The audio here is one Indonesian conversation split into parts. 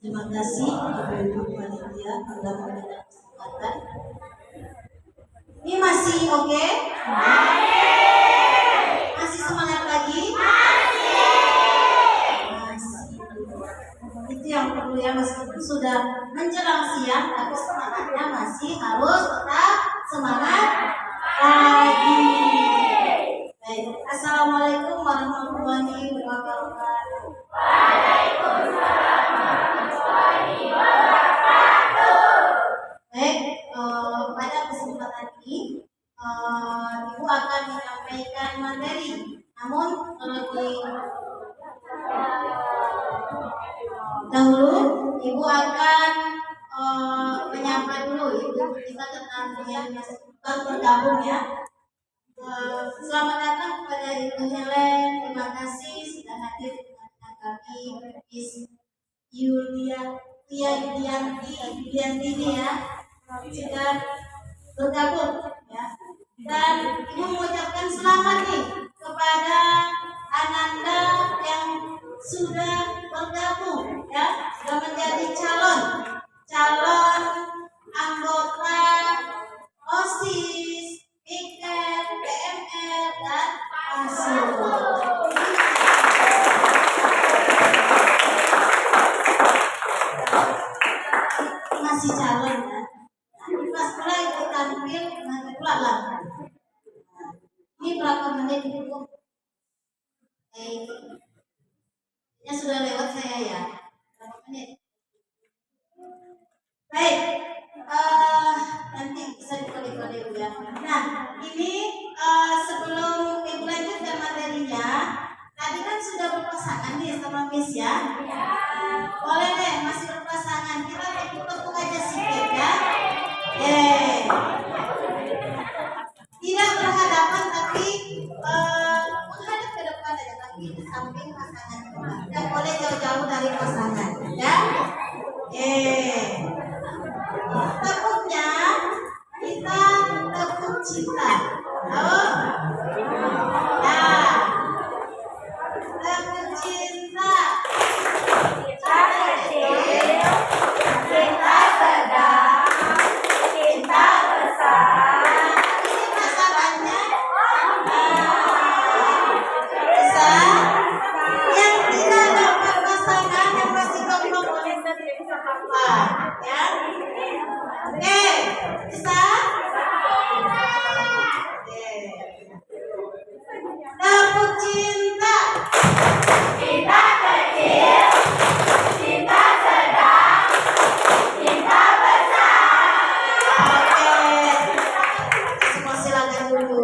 Terima kasih Ibu Panitia pada memberikan kesempatan. Ini masih oke? Masih semangat lagi? Masih. Itu yang perlu ya, meskipun sudah menjelang siang, tapi semangatnya masih harus tetap semangat lagi. Baik, Assalamualaikum warahmatullahi wabarakatuh. Baik, pada kesempatan ini Ibu akan menyampaikan materi. Namun dahulu Ibu akan menyapa dulu Ibu kita tentang yang baru bergabung ya. Selamat datang kepada Ibu Helen. Terima kasih sudah hadir dengan kami Miss Yulianti ya, sudah bergabung ya. Dan Ibu mengucapkan selamat nih kepada Ananda yang sudah bergabung ya, sudah menjadi calon anggota OSIS, piket, PMR dan ASIL. Masih calon ya. Nanti pas mulai ikut tampil nanti pula lah. Ini berapa menit Ibu? Ya sudah lewat saya ya. Berapa menit? Baik. Nanti bisa dikode-kode ya. Nah, ini sebelum Ibu lanjutkan materinya, tadi kan sudah berpasangan nih sama Miss ya. Boleh deh, masih berpasangan. Kita tepuk-tepuk aja sedikit ya. Tidak berhadapan tapi menghadap ke depan aja, tapi di samping pasangan. Tidak boleh jauh-jauh dari pasangan ya. Tepuknya kita tepuk cinta. Tepuk cinta. Cinta kecil, cinta sedang, cinta besar. Ini pasangannya bisa. Yang tidak dapat pasangan yang masih jomblo boleh sendiri apa ya. Oke, bisa? Tepuk cinta. Cinta kecil, cinta sedang, cinta besar. Oke, semua silakan dulu.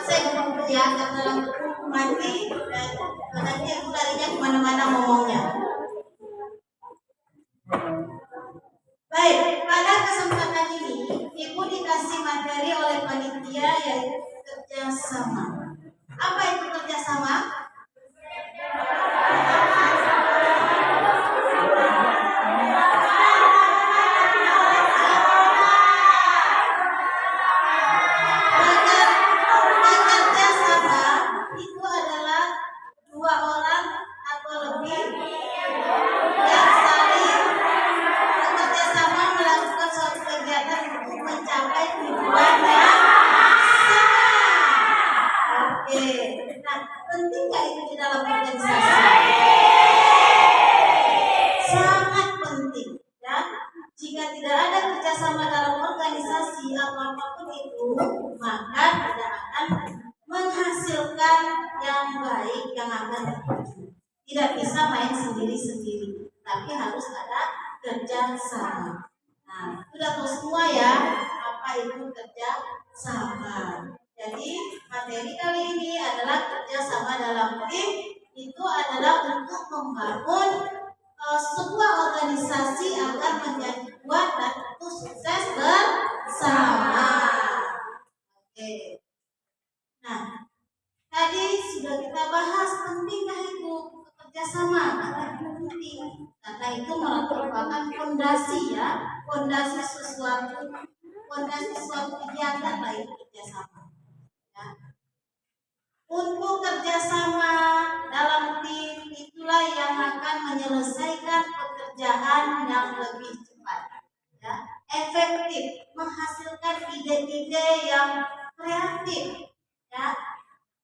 Saya ngomong ya karena mati dan nanti aku larinya kemana-mana ngomongnya. Baik, pada kesempatan ini Ibu dikasih materi oleh panitia yaitu kerjasama. Apa itu kerjasama? Bekerjasama itu adalah dua orang atau lebih yang saling bekerjasama melakukan suatu kegiatan untuk mencapai tujuan yang sama. Oke, nah penting nggak itu di dalam organisasi? Sangat penting ya. Jika tidak ada kerjasama dalam organisasi atau apapun itu, maka tidak akan menghasilkan yang baik yang akan terwujud. Tidak bisa main sendiri-sendiri, tapi harus ada kerjasama. Nah, sudah tahu semua ya apa itu kerjasama. Jadi materi kali ini adalah kerjasama dalam tim. Itu adalah untuk membangun sebuah organisasi agar menjadi kuat dan untuk sukses bersama. Oke. Nah, tadi sudah kita bahas pentingkah itu kerjasama, karena itu penting, karena itu merupakan fondasi ya, fondasi suatu kegiatan lah itu kerjasama. Ya. Untuk kerjasama dalam tim itulah yang akan menyelesaikan pekerjaan yang lebih cepat, ya, efektif, menghasilkan ide-ide yang kreatif, ya,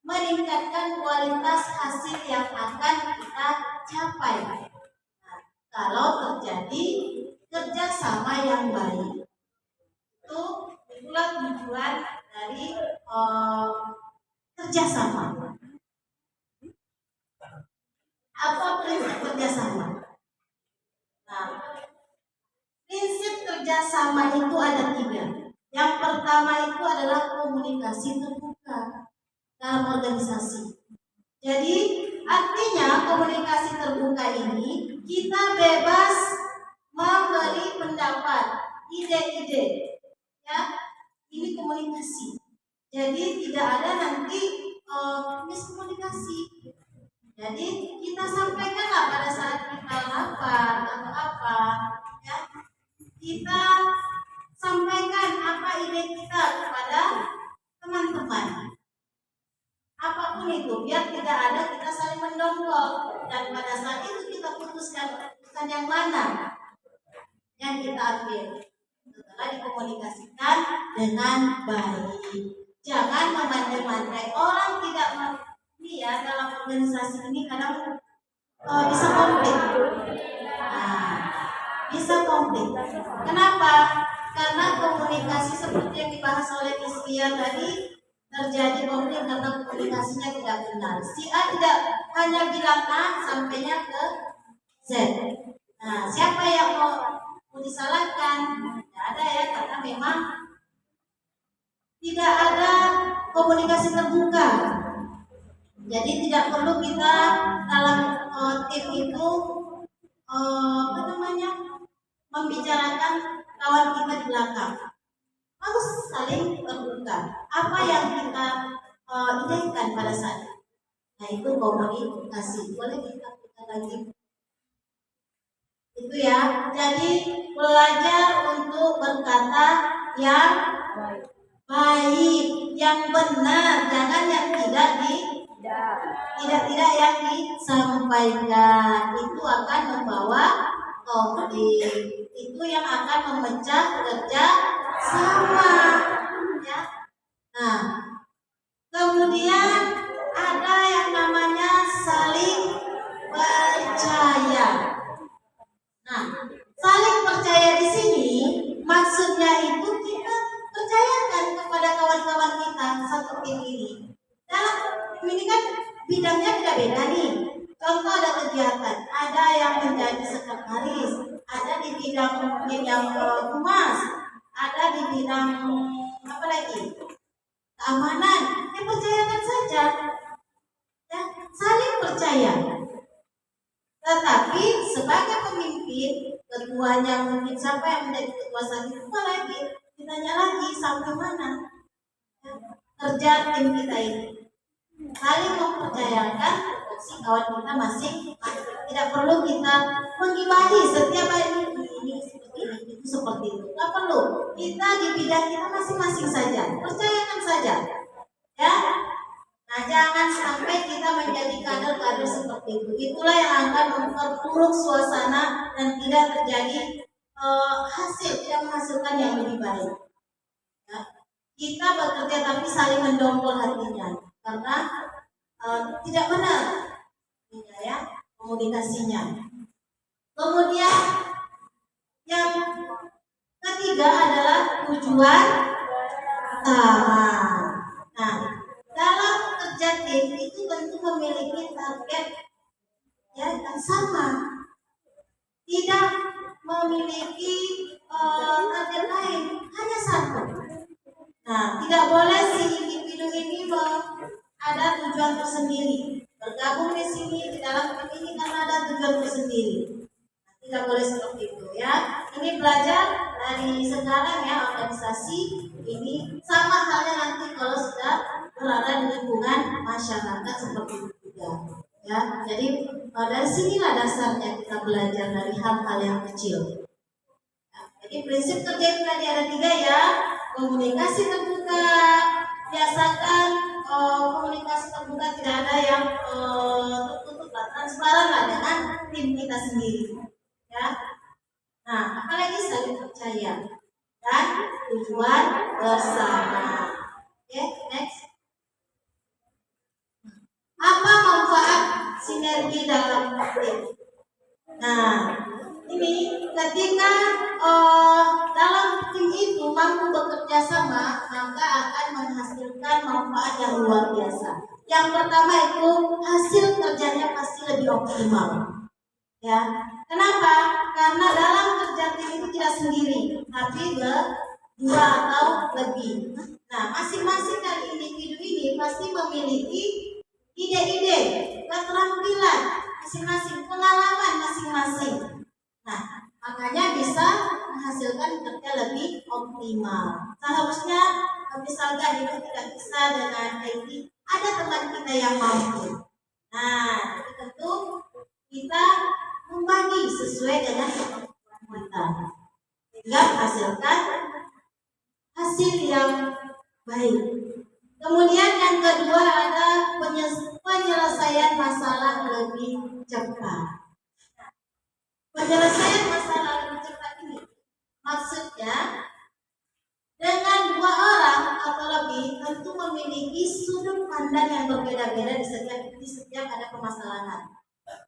meningkatkan kualitas hasil yang akan kita capai. Nah, kalau terjadi kerjasama yang baik, itulah tujuan dari kerjasama. Apa prinsip kerjasama? Nah, prinsip kerjasama itu ada 3. Yang pertama itu adalah komunikasi terbuka dalam organisasi. Jadi artinya komunikasi terbuka ini kita bebas memberi pendapat, ide-ide, ya. Ini komunikasi. Jadi tidak ada nanti miskomunikasi. Jadi kita sampaikanlah pada saat kita rapat atau apa, ya. Kita sampaikan apa ide kita kepada teman-teman. Apapun itu, biar tidak ada kita saling mendongkol, dan pada saat itu kita putuskan keputusan yang mana yang kita ambil setelah dikomunikasikan dengan baik. Jangan memantai-mantai. Orang tidak ini ya, dalam organisasi ini kadang bisa konflik. Nah, bisa konflik. Kenapa? Karena komunikasi seperti yang dibahas oleh Iskia tadi, terjadi konflik karena komunikasinya tidak benar. Si A tidak hanya bilang A sampainya ke Z. Nah, siapa yang mau disalahkan? Tidak ada ya, karena memang tidak ada komunikasi terbuka. Jadi tidak perlu kita dalam tim itu membicarakan kawan kita di belakang. Harus saling terbuka. Apa yang kita ideikan pada saat itu. Nah, itu komunikasi. Boleh kita lagi. Itu ya. Jadi belajar untuk berkata yang baik, yang benar, jangan yang tidak yang disampaikan. Itu akan membawa konflik. Itu yang akan memecah kerja sama, ya. Nah, kemudian ada yang namanya saling percaya. Nah, saling percaya di sini maksudnya itu kita percayakan kepada kawan-kawan kita satu tim ini. Dalam ini kan bidangnya beda-beda nih. Contoh ada kegiatan, ada yang menjadi sekretaris, ada di bidang yang humas, ada di bidang apa lagi? Keamanan. Ya, percayakan saja. Ya, saling percaya. Tetapi sebagai pemimpin, ketuanya mungkin siapa yang menjadi ketua saat itu lagi, ditanya lagi sampai mana ya, kerja tim kita ini. Saling mempercayakan si kawan kita masing. Tidak perlu kita menggibahi setiap hari ini seperti ini, itu seperti itu. Tidak perlu. Kita di bidang kita masing-masing saja. Percayakan saja. Ya. Nah, jangan sampai kita menjadi kader-kader seperti itu. Itulah yang akan memperburuk suasana dan tidak terjadi tidak menghasilkan yang lebih baik. Ya. Kita bekerja tapi saling mendongkol hatinya karena tidak benar ya komunikasinya. Kemudian yang ketiga adalah tujuan utama. Nah, dalam kerja tim itu tentu memiliki target yang sama, tidak memiliki target lain, hanya satu. Nah, tidak boleh si individu ini ada tujuan tersendiri, bergabung di sini di dalam tim ini karena ada tujuan tersendiri. Tidak boleh seperti itu ya. Ini belajar dari sekarang ya, organisasi ini sama halnya nanti kalau sudah berada di lingkungan masyarakat seperti itu juga ya. Jadi dari sinilah dasarnya kita belajar dari hal-hal yang kecil. Nah, jadi prinsip kerja itu tadi ada 3 ya. Komunikasi terbuka, biasakan komunikasi terbuka, tidak ada yang tertutup lah, transparan lah dengan tim kita sendiri, ya. Nah, apalagi saling percaya dan tujuan bersama. Oke, next. Apa manfaat sinergi dalam tim? Nah, ini ketika dalam tim itu mampu bekerja sama, maka akan menghasilkan manfaat yang luar biasa. Yang pertama itu hasil kerjanya pasti lebih optimal. Ya, kenapa? Karena dalam kerja tim itu tidak sendiri, tapi berdua atau lebih. Nah, masing-masing dari individu ini pasti memiliki ide-ide, keterampilan masing-masing, pengalaman masing-masing. Nah, makanya bisa menghasilkan kerja lebih optimal. Seharusnya misalkan itu tidak bisa dengan IT, ada teman kita yang mampu. Nah, jadi tentu kita membagi sesuai dengan kemampuan kita, sehingga menghasilkan hasil yang baik. Kemudian yang kedua ada penyelesaian masalah lebih cepat. Penyelesaian masalah lebih cepat ini maksudnya dengan dua orang atau lebih tentu memiliki sudut pandang yang berbeda-beda di setiap ada permasalahan.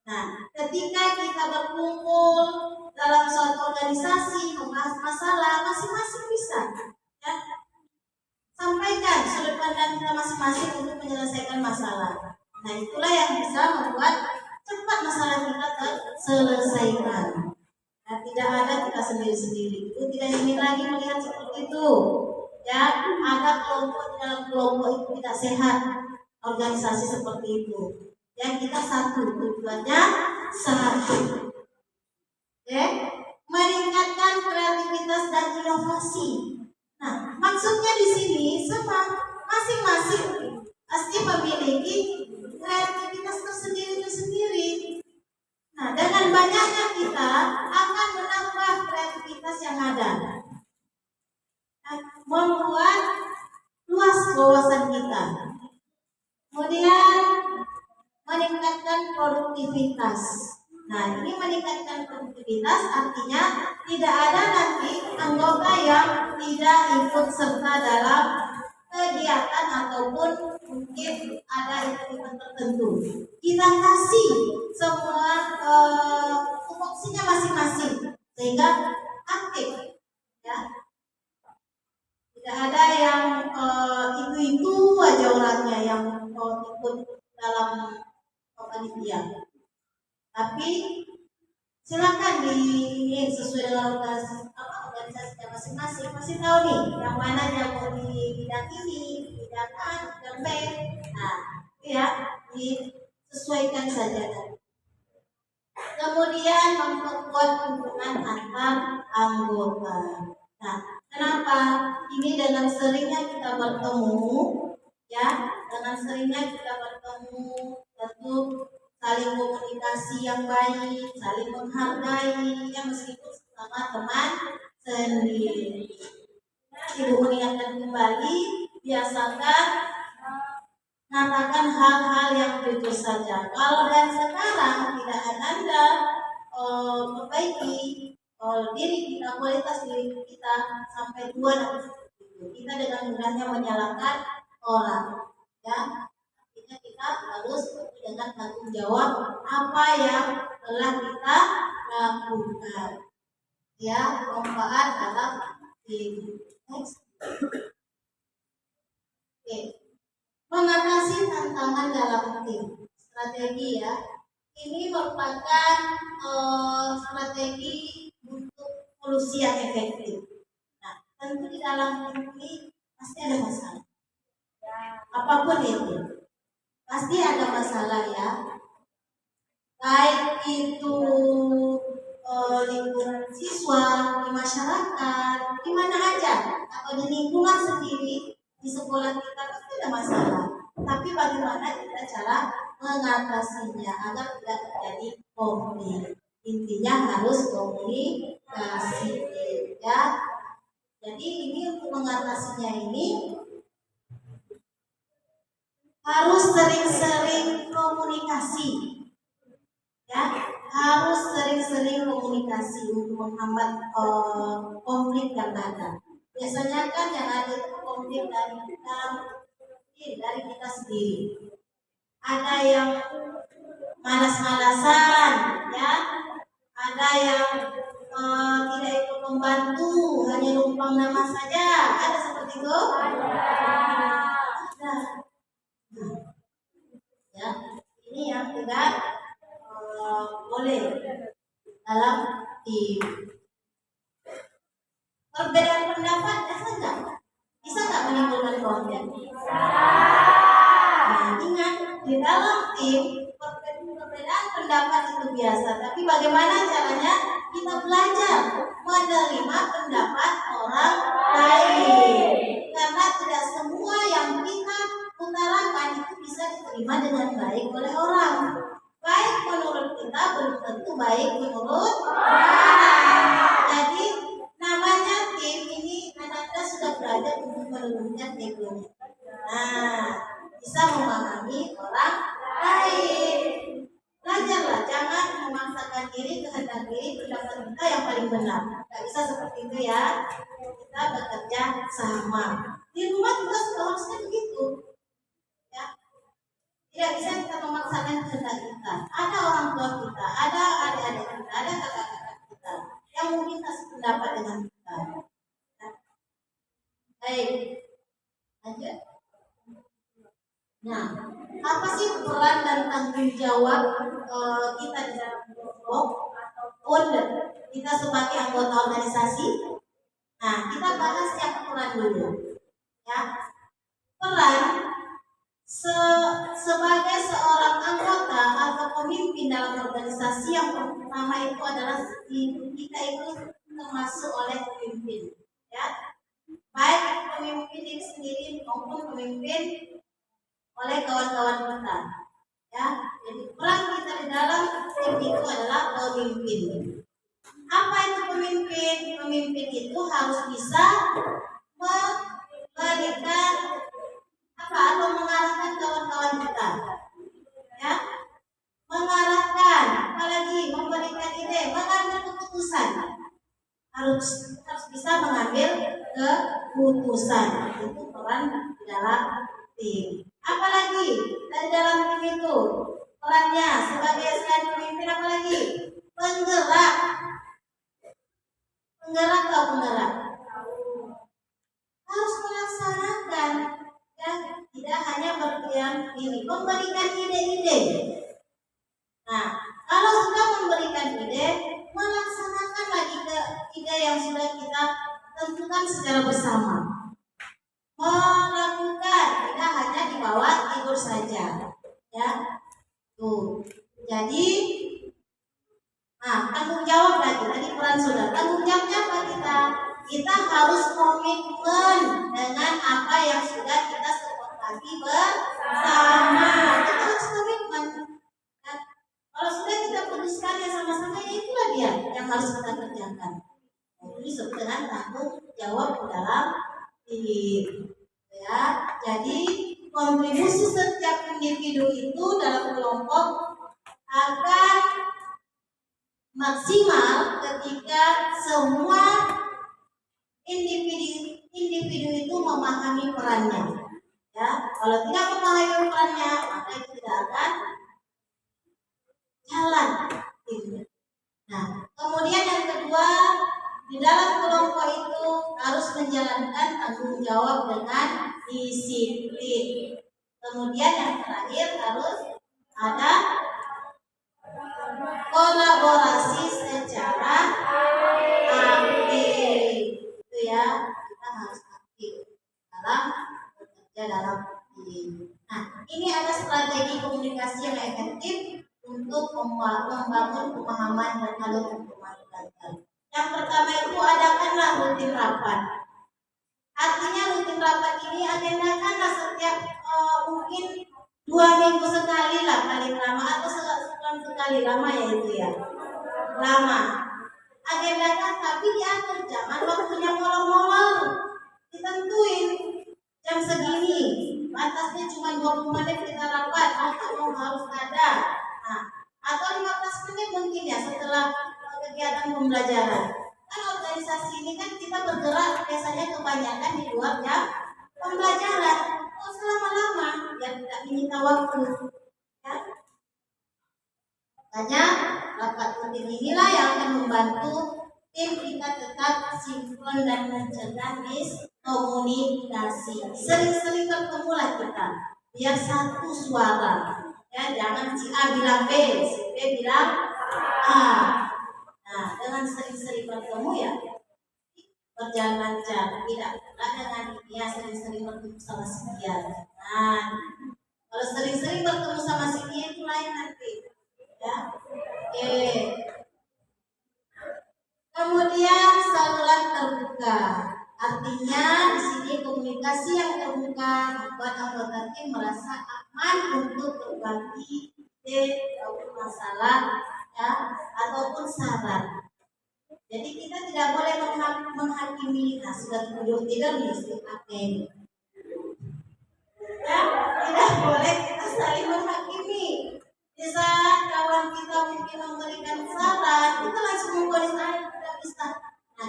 Nah, ketika kita berkumpul dalam suatu organisasi membahas masalah, masing-masing bisa, ya, sampaikan sudut pandang kita masing-masing untuk menyelesaikan masalah. Nah, itulah yang bisa membuat cepat masalah kita terselesaikan. Nah, tidak ada kita sendiri-sendiri. Itu tidak ingin lagi melihat seperti itu. Ya, ada kelompok dalam kelompok itu tidak sehat. Organisasi seperti itu. Yang kita satu, tujuannya satu. Oke, meningkatkan kreativitas dan inovasi. Nah, maksudnya di sini sama masing-masing pasti memiliki kreativitas tersendiri. Nah, dengan banyaknya kita akan menambah kreativitas yang ada, membuat luas wawasan kita. Kemudian meningkatkan produktivitas. Nah, ini meningkatkan produktivitas artinya tidak ada nanti anggota yang tidak ikut serta dalam kegiatan ataupun mungkin ada event tertentu. Kita kasih semua fungsinya masing-masing sehingga aktif, ya. Tidak ada yang itu aja orangnya yang ikut dalam panitia. Tapi silakan sesuai dengan organisasinya masing-masing. Masih tahu nih yang mana yang mau di bidang ini, bidang A, bidang B. Nah, ya disesuaikan saja. Kemudian memperkuat hubungan antar anggota. Nah, kenapa? Ini dengan seringnya kita bertemu, ya, dengan seringnya kita bertemu, tentu saling komunikasi yang baik, saling menghargai, ya meskipun sama teman sendiri. Ibu mengingatkan kembali, biasakan mengatakan hal-hal yang jujur saja. Kalau dari sekarang tidak Anda perbaiki diri kita, kualitas diri kita sampai tua dan seperti itu, kita dengan mudahnya menyalahkan orang, ya. Artinya kita harus dengan tanggung jawab apa yang telah kita lakukan, ya, manfaat dalam diri. Next. Oke. Mengatasi tantangan dalam tim, strategi, ya. Ini merupakan strategi untuk solusi yang efektif. Nah, tentu di dalam tim ini pasti ada masalah. Apapun itu, pasti ada masalah, ya. Baik itu lingkungan siswa, di masyarakat, di mana aja, atau di lingkungan sendiri, di sekolah kita pasti ada masalah. Tapi bagaimana kita cara mengatasinya agar tidak terjadi konflik? Intinya harus komunikasi, ya. Jadi ini untuk mengatasinya ini harus sering-sering komunikasi, ya, harus sering-sering komunikasi untuk menghambat konflik yang ada. Biasanya kan yang ada itu konflik dari kita sendiri. Ada yang malas-malasan, ya, ada yang tidak ikut membantu, hanya numpang nama saja. Ada seperti itu? Ada. Ya, ini yang tidak boleh dalam tim. Perbedaan pendapat bisa nggak menimbulkan konflik? Nah, ingat, di dalam tim perbedaan pendapat itu biasa, tapi bagaimana caranya kita belajar menerima pendapat orang lain, karena tidak semua yang kita utarakan itu bisa diterima dengan baik oleh orang. Baik menurut kita belum tentu baik menurut orang. Jadi namanya tim ini anak-anak sudah belajar untuk menurunkan egonya. Nah, bisa memahami orang lain. Belajarlah, jangan memaksakan diri, kehendak diri, pendapat kita yang paling benar. Tidak bisa seperti itu ya. Kita bekerja sama. Di rumah juga seharusnya begitu. Ya. Tidak bisa kita memaksakan kehendak kita. Ada orang tua kita, ada adik-adik kita, ada kakak-kakak kita yang mungkin kasih pendapat dengan kita. Ya. Baik, lanjut. Nah, apa sih peran dan tanggung jawab kita di dalam kelompok ataupun kita sebagai anggota organisasi? Nah, kita bahas yang peran dulu. Ya, peran sebagai seorang anggota atau pemimpin dalam organisasi, yang pertama itu adalah kita itu termasuk oleh pemimpin. Ya, baik pemimpin diri sendiri maupun pemimpin oleh kawan-kawan kita, ya. Jadi peran kita di dalam tim itu adalah pemimpin. Apa itu pemimpin? Pemimpin itu harus bisa memberikan atau mengarahkan kawan-kawan kita, ya, mengarahkan, apalagi memberikan ide, mengambil keputusan. Harus bisa mengambil keputusan. Itu peran di dalam tim. Apalagi dari dalam tim itu perannya sebagai selain pemimpin, apalagi penggerak atau penggerak harus melaksanakan, ya, tidak hanya berdiam diri, memberikan ide-ide. Nah, kalau sudah memberikan ide, melaksanakan lagi ke ide yang sudah kita tentukan secara bersama. Melakukan, tidak hanya di bawah tidur saja, ya. Tuh. Jadi, tanggung jawab lagi. Tadi peran sudah. Tanggung jawabnya apa kita? Kita harus komitmen dengan apa yang sudah kita sepakati bersama. Kita harus komitmen. Nah, kalau sudah kita putuskan ya sama-sama, ya itulah dia yang harus kita kerjakan. Itu disebut dengan tanggung jawab dalam tim. Ya, jadi kontribusi setiap individu itu dalam kelompok akan maksimal ketika semua individu itu memahami perannya. Ya, kalau tidak memahami perannya, maka itu tidak akan jalan. Nah, kemudian yang kedua, di dalam kelompok itu harus menjalankan tanggung jawab dengan disiplin. Kemudian yang terakhir harus ada kolaborasi secara aktif. Itu ya, kita harus aktif dalam bekerja dalam tim. Nah, ini ada strategi komunikasi yang efektif untuk membangun pemahaman dan alur informasi. Yang pertama itu adakanlah rutin rapat. Artinya rutin rapat ini agendakanlah setiap mungkin 2 minggu sekali lah paling lama, atau sebulan sekali, lama ya itu ya, lama. Agendakan, tapi diatur, jangan waktunya molor-molor, ditentuin. jam segini, batasnya cuma 20 menit kita rapat, mau harus ada. Nah, atau 15 menit mungkin ya setelah kegiatan pembelajaran. Kan organisasi ini kan kita bergerak biasanya kebanyakan di luar jam pembelajaran. Oh, selama-lama ya tidak menyita waktu. Ya. Makanya rapat rutin inilah yang akan membantu tim kita tetap sinkron dan mencegah miskomunikasi. Sering-sering bertemulah kita, biar satu suara. Ya, jangan si A bilang B, si B bilang A. Nah, dengan sering-sering bertemu ya berjalan lancar. Tidak dengan ya sering-sering bertemu sama si dia. Nah, kalau sering-sering bertemu sama si dia itu lain nanti. Ya, oke. Kemudian saluran terbuka, artinya di sini komunikasi yang terbuka membuat anggota tim merasa aman untuk berbagi ide ataupun masalah ya ataupun saran. Jadi kita tidak boleh menghakimi. Nah, sudah tidur nih si Aten. Ya, tidak boleh kita saling menghakimi. Di saat kawan kita mungkin memberikan saran, kita langsung memponis tidak bisa. Nah,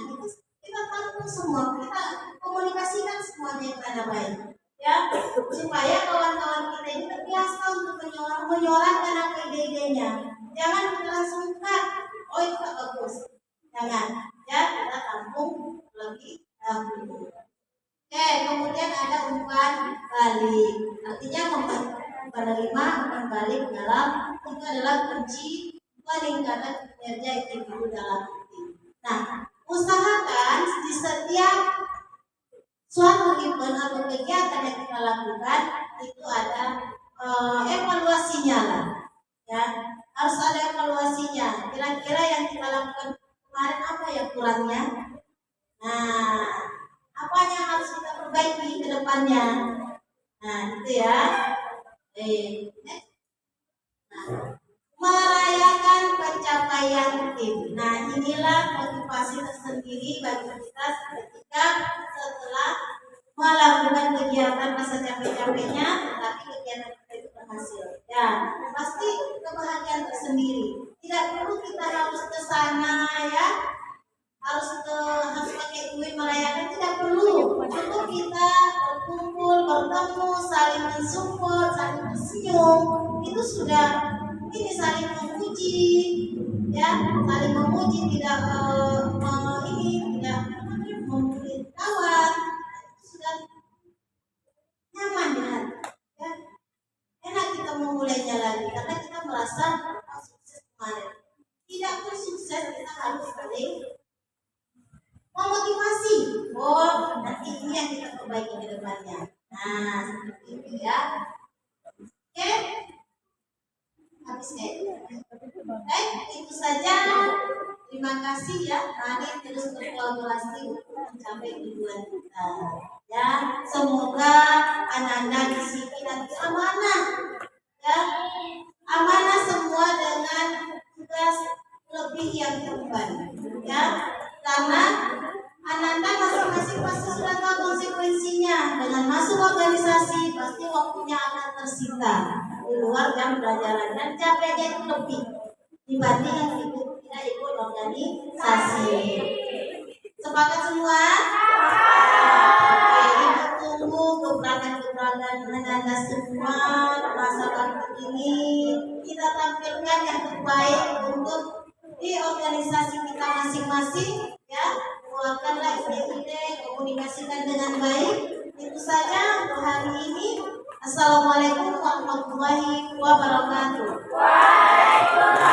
kita tampung semua, kita komunikasikan semuanya kepada baik, ya, supaya kawan-kawan kita ini terbiasa untuk menyuarakan apa ide-idenya. Jangan kita langsung cut, oh itu tak bagus, jangan, ya kita tampung lebih dahulu. Oke, kemudian ada umpan balik, artinya menerima umpan balik dalam itu adalah kunci peningkatan kinerja individu dalam tim. Nah, usahakan di setiap suatu event atau kegiatan yang kita lakukan itu ada evaluasinya lah, ya harus ada evaluasinya. Kira-kira yang kita lakukan kemarin apa yang kurangnya? Nah, apa yang harus kita perbaiki ke depannya? Nah, itu ya. Nah, merayakan pencapaian tim. Nah, inilah motivasi tersendiri bagi kita ketika setelah melakukan kegiatan masa capek-capeknya, tetapi kegiatan kita itu berhasil. Ya, pasti kebahagiaan tersendiri. Tidak perlu kita harus ke sana ya, harus pakai duit merayakan, tidak perlu. Cukup kita berkumpul, bertemu, saling mensupport, saling bersenyum, itu sudah. Ini saling memuji, ya, saling memuji, tidak tidak membuli kawan, itu sudah nyaman di hati, ya. Enak kita memulainya lagi karena kita merasa sukses kemarin. Tidak pun sukses, kita harus saling memotivasi. Oh, nanti ini yang kita perbaiki ke depannya. Nah, seperti itu ya. Oke. Habis itu saja. Terima kasih ya. Mari terus berkolaborasi untuk mencapai tujuan kita. Ya, semoga anak-anak di sini nanti amanah. Ya, amanah semua dengan tugas lebih yang terbaik. Ya, karena anak-anak masing-masing pasti sudah tahu konsekuensinya. Dengan masuk organisasi pasti waktunya akan tersita di luar jam pelajaran dan capeknya itu lebih dibanding yang tidak ikut organisasi. Sepakat semua? Oke, Ibu tunggu gebrakan-gebrakan Anda semua masa waktu ini. Kita tampilkan yang terbaik untuk di organisasi kita masing-masing, ya. Keluarkanlah ide-ide, komunikasikan dengan baik. Itu saja untuk hari ini. Assalamualaikum warahmatullahi wabarakatuh. Waalaikumsalam.